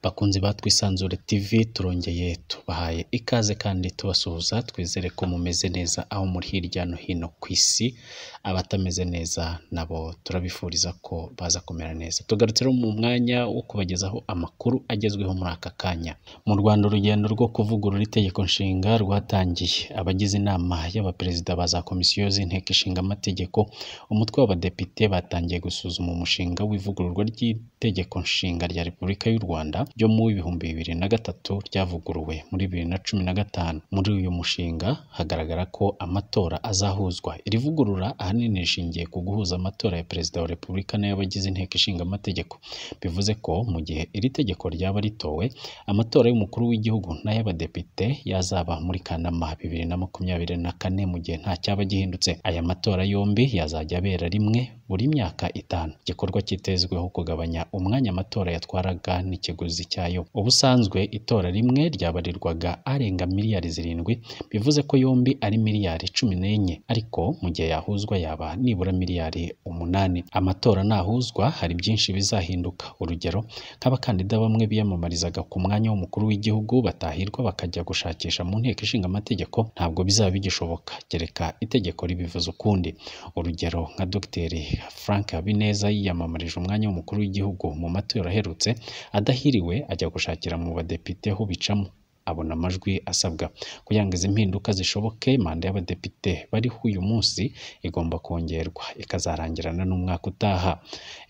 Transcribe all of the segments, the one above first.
Bakunzi ba TWISANZURE TV turongeye tubahaye ikaze kandi tubasuhuza, twizere ko mumeze neza aho muri hirya no hino ku isi. Abatameze neza nabo turabifuriza ko baza kumera neza. Tugarutse mu mwanya wo kubagezaho amakuru agezweho muri aka kanya. Mu Rwanda urugendo rwo kuvugurura itegeko nshinga rwatangiye. Abagize inama y'abaperezida ba za komisiyo z'inteko ishinga amategeko, umutwe w'abadepite batangiye gusuzuma umushinga w'ivugururwa ry'itegeko nshinga rya Repubulika y'u Rwanda ryo mu 2003 ryavuguruwe muri 2015. Muri uyu mushinga hagaragara ko amatora azahuzwa. Iri vugurura ahanini rishingiye ku guhuza amatora ya perezida wa Repubulika n'abagize inteko ishinga amategeko. Bivuze ko mu gihe iri tegeko ryaba ritowe, amatora y'umukuru w'igihugu n'ay'abadepite yazaba muri Kanama 2024 mu gihe nta cyaba gihindutse. Aya matora yombi yazajya abera rimwe buri myaka 5. Igikorwa kitezweho kugabanya umwanya amatora yatwaraga n'ikiguzi cyayo. Ubusanzwe itora rimwe ryabarirwaga arenga miliyari 7, bivuze ko yombi ari miliyari 14, ariko mu gihe yahuzwa yaba nibura miliyari 8. Amatora nahuzwa hari byinshi bizahinduka. Urugero, nk'abakandida bamwe biyamamarizaga ku mwanya w'umukuru w'igihugu batahirwa bakajya gushakisha mu nteko ishinga amategeko, ntabwo bizaba bigishoboka kereka itegeko ribivuze ukundi. Urugero, nka Dr. Frank Habineza yiyamamarije umwanya w'umukuru w'igihugu mu matora aherutse, adahiriwe ajya gushakira mu badepite ho bicamo, abona amajwi asabwa. Kugira ngo izi mpinduka zishoboke, manda y'abadepite bariho uyu munsi igomba kongerwa ikazarangirana n'umwaka utaha.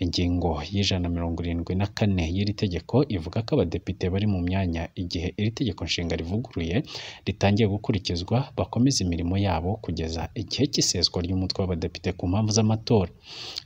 Ingingo y'174 y'iri tegeko ivuga ko abadepite bari mu myanya igihe iri tegeko nshinga rivuguruye ritangiye gukurikizwa bakomeza imirimo yabo kugeza igihe cy'iseswa ry'umutwe w'abadepite ku mpamvu z'amatora.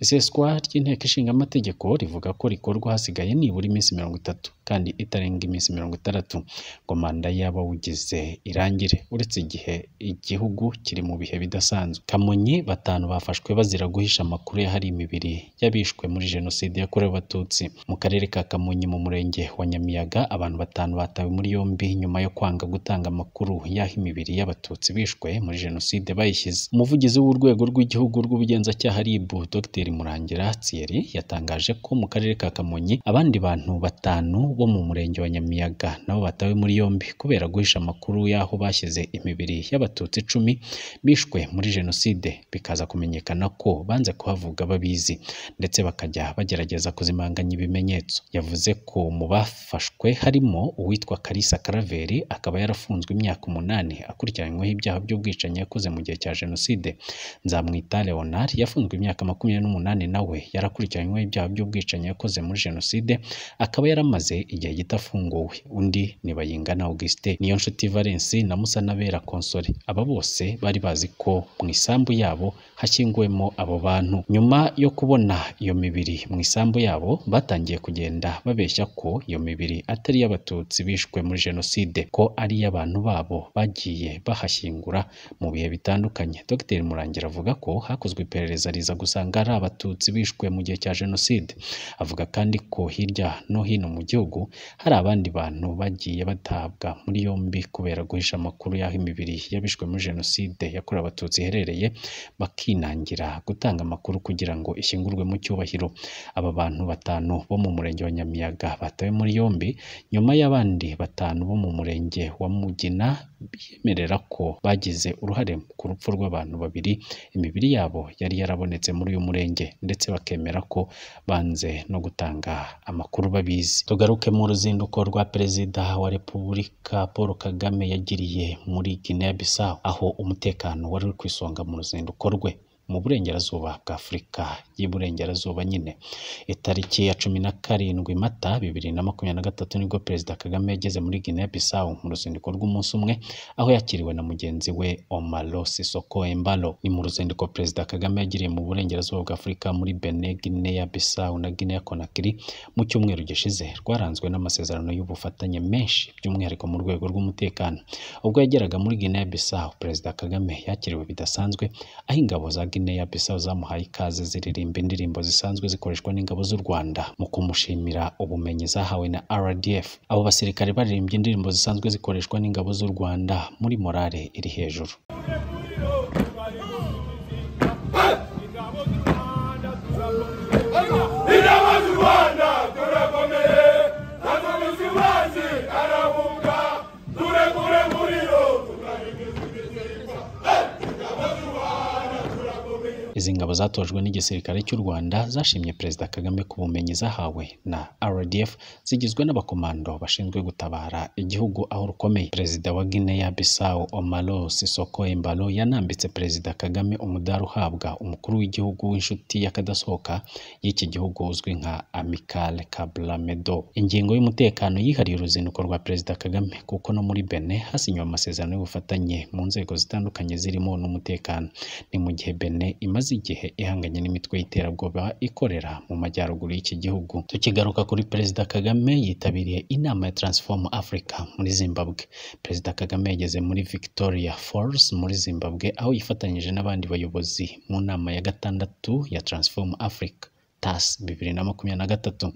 Iseswa ry'inteko ishinga amategeko rivuga ko rikorwa hasigaye nibura iminsi 30 kandi itarenga iminsi 60 ngo manda y'abawugize irangire, uretse igihe igihugu kiri mu bihe bidasanzwe. Kamonyi, 5 bafashwe bazira guhisha amakuru y'ahari imibiri y'abishwe muri jenoside yakorewe Abatutsi. Mu karere ka Kamonyi mu murenge wa Nyamiyaga, abantu 5 batawe muri yombi nyuma yo kwanga gutanga amakuru y'aho imibiri y'Abatutsi bishwe muri jenoside bayishyize. Umuvugizi w'urwego rw'igihugu rw'ubugenzacyaha RIB, Dr. Murangira Thierry, yatangaje ko mu karere ka Kamonyi abandi bantu 5 bo mu murenge wa Nyamiyaga nabo batawe muri yombi kubera guhisha amakuru y'aho bashyize imibiri y'Abatutsi 10 bishwe muri jenoside, bikaza kumenyekana ko banze kuhavuga babizi ndetse bakajya bagerageza kuzimanganya ibimenyetso. Yavuze ko mu bafashwe harimo uwitwa Kalisa Karaveri, akaba yarafunzwe imyaka 8 akurikiranyweho ibyaha by'ubwicanyi yakoze mu gihe cya jenoside. Nzamwita Leonard yafunzwe imyaka 28, nawe yarakurikiranyweho ibyaha by'ubwicanyi yakoze muri jenoside, akaba yaramaze igihe gitafunguwe. Undi ni Bayingana Augustin, Niyonshuti Valence na Musanabera Console. Aba bose bari bazi ko mu isambu yabo hashyinguwemo abo bantu. Nyuma yo kubona iyo mibiri mu isambu yabo, batangiye kugenda babeshya ko iyo mibiri atari y'Abatutsi bishwe muri jenoside, ko ari y'abantu babo bagiye bahashyingura mu bihe bitandukanye. Dr. Murangira avuga ko hakozwe iperereza riza gusanga ari Abatutsi bishwe mu gihe cya jenoside. Avuga kandi ko hirya no hino mu gihugu hari abandi bantu bagiye batabwa muri yombi kubera guhisha amakuru y'aho imibiri y'abishwe muri jenoside yakorewe Abatutsi iherereye, bakinangira gutanga amakuru kugira ngo ishyingurwe mu cyubahiro. Aba bantu 5 bo mu murenge wa Nyamiyaga batawe muri yombi nyuma y'abandi 5 bo mu murenge wa Mugina biyemerera ko bagize uruhare ku rupfu rw'abantu 2 imibiri yabo yari yarabonetse muri uyu murenge, ndetse bakemera ko banze no gutanga amakuru babizi. Tugaruke mu ruzinduko rwa perezida wa Repubulika Paul Kagame yagiriye muri Guinea Bissau, aho umutekano wari uri ku isonga mu ruzinduko rwe mu burengerazuba bwa Afurika y'Iburengerazuba nyine. Itariki ya 17 Mata 2023 nibwo Perezida Kagame yageze muri Guinea Bissau mu ruzinduko rw'umunsi umwe, aho yakiriwe na mugenzi we Omaro Sissoco Embalo. Ni mu ruzinduko Perezida Kagame yagiriye mu burengerazuba bwa Afurika muri Benin, Guinea Bissau na Guinea Conakry mu cyumweru gishize, rwaranzwe n'amasezerano y'ubufatanye menshi by'umwihariko mu rwego rw'umutekano. Ubwo yageraga muri Guinea Bissau, Perezida Kagame yakiriwe bidasanzwe, aho ingabo za Guinea Bissau zamuhaye ikaze ziririmba indirimbo zisanzwe zikoreshwa n'ingabo z'u Rwanda mu kumushimira ubumenyi zahawe na RDF. Abo basirikare baririmbye indirimbo zisanzwe zikoreshwa n'ingabo z'u Rwanda muri morale iri hejuru. Ingabo z'u Rwanda turakomeye, Izi ngabo zatojwe n'igisirikare cy'u Rwanda zashimye Perezida Kagame ku bumenyi zahawe na RDF zigizwe n'abakomando bashinzwe gutabara igihugu aho rukomeye. Perezida wa Guinea Bissau Omaro Sissoco Embalo yanambitse Perezida Kagame umudari uhabwa umukuru w'igihugu w'inshuti y'akadasohoka y'iki gihugu uzwi nka Amical Cablamedo. Ingingo y'umutekano yihariye uruzinduko rwa Perezida Kagame kuko no muri Benin hasinywe amasezerano y'ubufatanye mu nzego zitandukanye zirimo n'umutekano. Ni mu gihe Benin imaze igihe ihanganye n'imitwe y'iterabwoba ikorera mu majyaruguru y'iki gihugu. Tukigaruka kuri Perezida Kagame yitabiriye inama ya Transform Africa muri Zimbabwe. Perezida Kagame yageze muri Victoria Falls muri Zimbabwe aho yifatanyije n'abandi bayobozi mu nama ya gatandatu ya Transform Africa TAS 2023.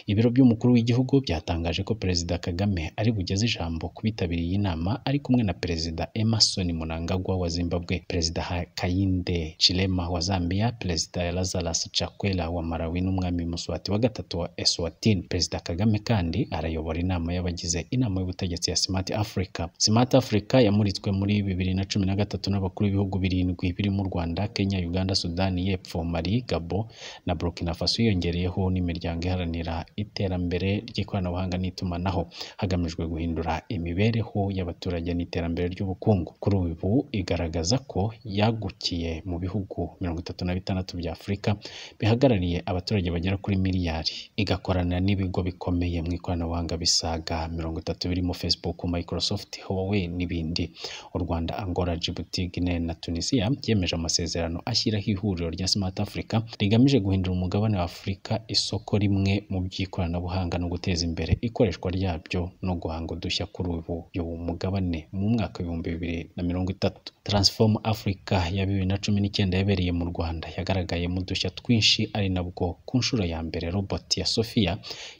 Ibiro by'umukuru w'igihugu byatangaje ko Perezida Kagame ari bugeze ijambo kubitabiriye iyi nama ari kumwe na Perezida Emmerson Mnangagwa wa Zimbabwe, Perezida Hakainde Hichilema wa Zambia, Perezida Lazarus Chakwera wa Malawi n'umwami Mswati wa gatatu wa Eswatini. Perezida Kagame kandi arayobora inama y'abagize inama y'ubutegetsi ya Smart Africa. Smart Africa yamuritswe muri 2013 n'abakuru b'ibihugu birindwi birimo Rwanda, Kenya, Uganda, Sudani y'Epfo, Mali, Gabon na Burkina Faso, yongereyeho n'imiryango iharanira iterambere ry'ikoranabuhanga n'itumanaho hagamijwe guhindura imibereho y'abaturage n'iterambere ry'ubukungu. Kuri ubu igaragaza ko yagukiye mu bihugu 36 bya Afurika bihagarariye abaturage bagera kuri miliyari, igakorana n'ibigo bikomeye mu ikoranabuhanga bisaga 30 birimo Facebook, Microsoft, Huawei n'ibindi. U Rwanda, Angola, Djibouti, Guinea na Tunisia byemeje amasezerano ashyiraho ihuriro rya Smart Africa rigamije guhindura umugabane wa Afurika isoko rimwe mu by'ikoranabuhanga no guteza imbere ikoreshwa ryabyo no guhanga udushya kuri ubu uyu mugabane mu mwaka 2030. Transform Africa ya 2019 yabereye mu Rwanda yagaragaye mu dushya twinshi, ari nabwo ku nshuro ya mbere robot ya Sophia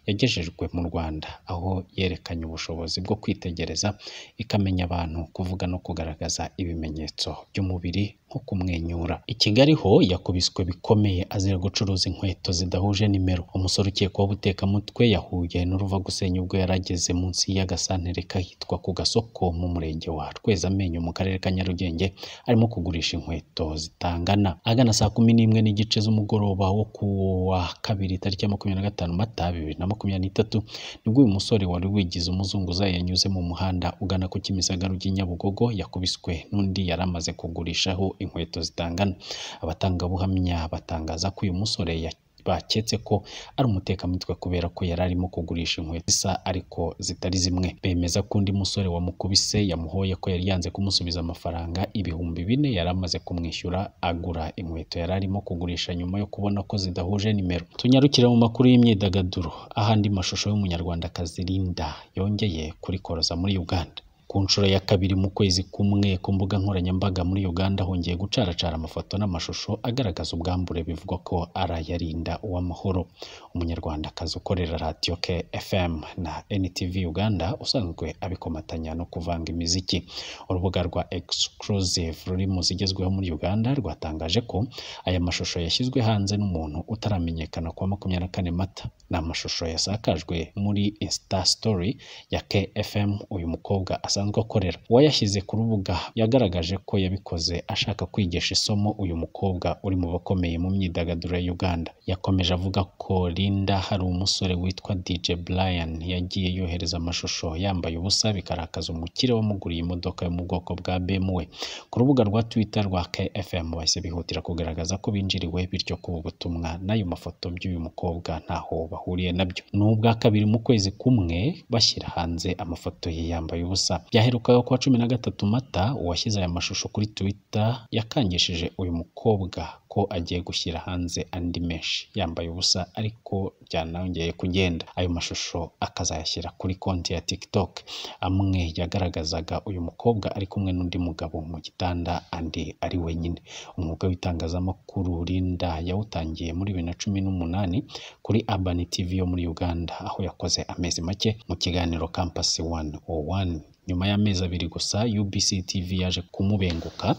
yagejejwe mu Rwanda, aho yerekanye ubushobozi bwo kwitegereza ikamenya abantu, kuvuga no kugaragaza ibimenyetso by'umubiri nko kumwenyura. I Kigali ho yakubiswe bikomeye azira gucuruza inkweto zidahuje nimero. Umusore ukekwaho ubutekamutwe yahuye n'uruva gusenya ubwo yarageze munsi y'agasantere kahitwa ku Gasoko mu murenge wa Rwezamenyo mu karere ka Nyarugenge arimo kugurisha inkweto zitangana. Agana saa 11 n'igice z'umugoroba wo kuwa kabiri tariki ya 25 Mata 2023 nibwo uyu musore wari wigize umuzunguza yanyuze mu muhanda ugana ku Kimisagara Nyabugogo yakubiswe n'undi yaramaze kugurishaho inkweto zitangana. Abatangabuhamya batangaza ko uyu musore baketse ko ari umutekamutwe kubera ko yari arimo kugurisha inkweto zisa ariko zitari zimwe. Bemeza ko undi musore wamukubise yamuhoye ko yari yanze kumusubiza amafaranga 4,000 yari amaze kumwishyura agura inkweto yari arimo kugurisha nyuma yo kubona ko zidahuje nimero. Tunyarukira mu makuru y'imyidagaduro ahandi mashusho y'umunyarwandakazi Linda yongeye kurikoroza muri Uganda. Ku nshuro ya kabiri mu kwezi kumwe ku mbuga nkoranyambaga muri Uganda hongeye gucaracara amafoto n'amashusho agaragaza ubwambure bivugwa ko arayarinda uw'amahoro. Umunyarwandakazi ukorera radio KFM na NTV Uganda usanzwe abikomatanya no kuvanga imiziki. Urubuga rwa Exclusive ruri mu zigezweho muri Uganda rwatangaje ko aya mashusho yashyizwe hanze n'umuntu utaramenyekana kwa 24 Mata. Ni amashusho yasakajwe muri Insta Story ya KFM uyu mukobwa asanzwe akorera. Uwayashyize ku rubuga yagaragaje ko yabikoze ashaka kwigisha isomo uyu mukobwa uri mu bakomeye mu myidagaduro ya Uganda. Yakomeje avuga ko Linda hari umusore witwa DJ Brian yagiye yohereza amashusho yambaye ubusa bikarakaza umukire wamuguriye imodoka yo mu bwoko bwa BMW. Ku rubuga rwa Twitter rwa KFM bahise bihutira kugaragaza ko binjiriwe, bityo ko ubutumwa n'ayo mafoto by'uyu mukobwa ntaho bahuriye nabyo. N'ubwa kabiri mu kwezi kumwe bashyira hanze amafoto ye yambaye ubusa. Byaherukaga kuwa 13 Mata uwashyize aya mashusho kuri Twitter yakangishije uyu mukobwa ko agiye gushyira hanze andi menshi yambaye ubusa, ariko byanongeye kugenda. Ayo mashusho akazayashyira kuri konti ya TikTok. Amwe yagaragazaga uyu mukobwa ari kumwe n'undi mugabo mu gitanda, andi ari wenyine. Umwuga w'itangazamakuru Linda yawutangiye muri 2018 kuri Urban TV yo muri Uganda, aho yakoze amezi make mu kiganiro Campus 101. Nyuma y'amezi 2 gusa UBC TV yaje kumubenguka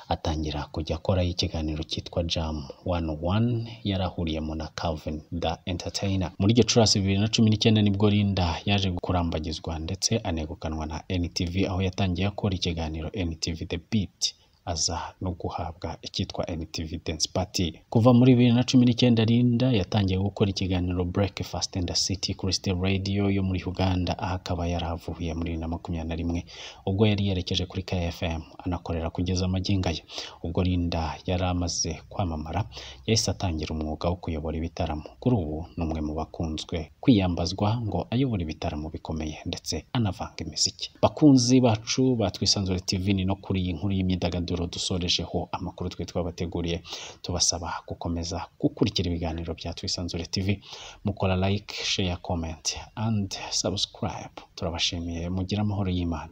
atangira kujya akora ikiganiro cyitwa Jam 101 yarahuriyemo na Calvin the Entertainer. Muri Gicurasi 2019 nibwo Linda yaje kurambagizwa ndetse anegukanwa na NTV, aho yatangiye akora ikiganiro NTV The Beat aza no guhabwa icyitwa NTV Dance Party. Kuva muri 2019 Linda yatangiye gukora ikiganiro Breakfast in the City kuri State Radio yo muri Uganda, akaba yaravuye muri 2021 ubwo yari yerekeje kuri KFM anakorera kugeza amagingo ye. Ubwo Linda yari amaze kwamamara yahise atangira umwuga wo kuyobora ibitaramo. Kuri ubu numwe mu bakunzwe kwiyambazwa ngo ayobora ibitaramo bikomeye ndetse anavanga imiziki. Bakunzi bacu ba Twisanzure TV ni no kuri iyi nkuru y'imyidagaduro dusorejeho amakuru twe twabateguriye. Tubasaba gukomeza gukurikira ibiganiro bya Twisanzure TV, mukora like, share, comment and subscribe. Turabashimiye, mugira amahoro y'Imana.